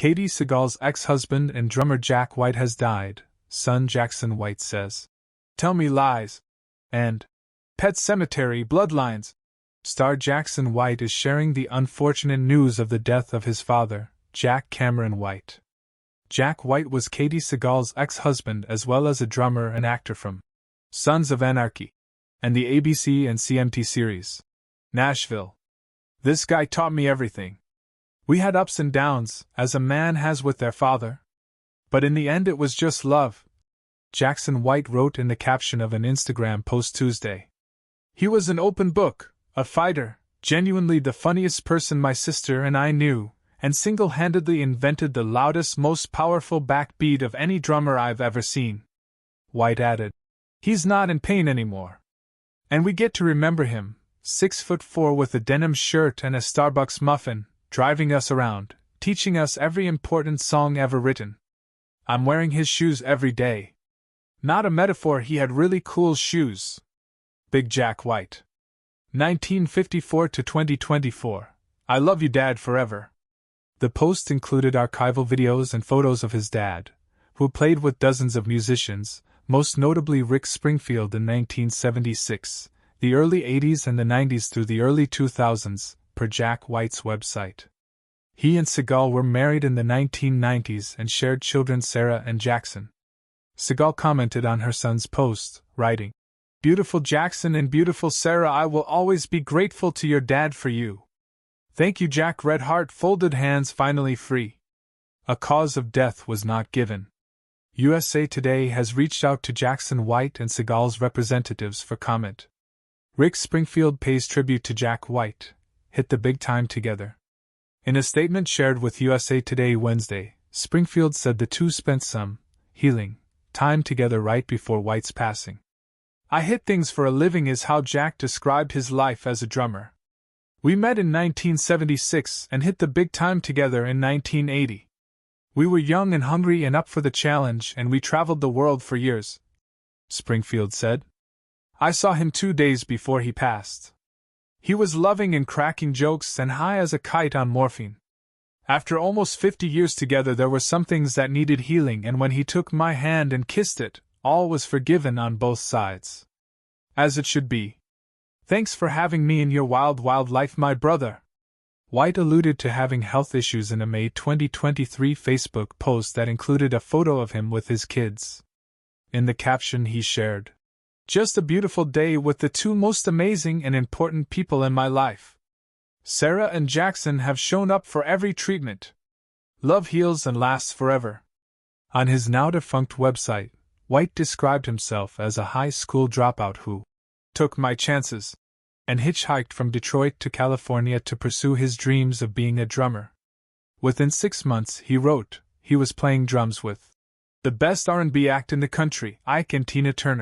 Katey Sagal's ex-husband and drummer Jack White has died, son Jackson White says. Tell Me Lies. And Pet Sematary Bloodlines. Star Jackson White is sharing the unfortunate news of the death of his father, Jack Cameron White. Jack White was Katey Sagal's ex-husband as well as a drummer and actor from Sons of Anarchy and the ABC and CMT series. Nashville. This guy taught me everything. We had ups and downs, as a man has with their father. But in the end it was just love, Jackson White wrote in the caption of an Instagram post Tuesday. He was an open book, a fighter, genuinely the funniest person my sister and I knew, and single-handedly invented the loudest, most powerful backbeat of any drummer I've ever seen. White added, "He's not in pain anymore. And we get to remember him, 6'4" with a denim shirt and a Starbucks muffin, driving us around, teaching us every important song ever written. I'm wearing his shoes every day." Not a metaphor, he had really cool shoes. Big Jack White. 1954 to 2024. I love you, Dad, forever. The post included archival videos and photos of his dad, who played with dozens of musicians, most notably Rick Springfield in 1976, the early 80s and the 90s through the early 2000s, per Jack White's website. He and Sagal were married in the 1990s and shared children Sarah and Jackson. Sagal commented on her son's post, writing, "Beautiful Jackson and beautiful Sarah, I will always be grateful to your dad for you. Thank you, Jack." Red heart, folded hands, finally free. A cause of death was not given. USA Today has reached out to Jackson White and Sagal's representatives for comment. Rick Springfield pays tribute to Jack White, hit the big time together. In a statement shared with USA Today Wednesday, Springfield said the two spent some healing time together right before White's passing. "I hit things for a living" is how Jack described his life as a drummer. "We met in 1976 and hit the big time together in 1980. We were young and hungry and up for the challenge, and we traveled the world for years," Springfield said. "I saw him 2 days before he passed. He was loving and cracking jokes and high as a kite on morphine. After almost 50 years together, there were some things that needed healing, and when he took my hand and kissed it, all was forgiven on both sides. As it should be. Thanks for having me in your wild, wild life, my brother." White alluded to having health issues in a May 2023 Facebook post that included a photo of him with his kids. In the caption he shared, "Just a beautiful day with the two most amazing and important people in my life. Sarah and Jackson have shown up for every treatment. Love heals and lasts forever." On his now-defunct website, White described himself as a high school dropout who took my chances and hitchhiked from Detroit to California to pursue his dreams of being a drummer. Within 6 months, he wrote, he was playing drums with the best R&B act in the country, Ike and Tina Turner.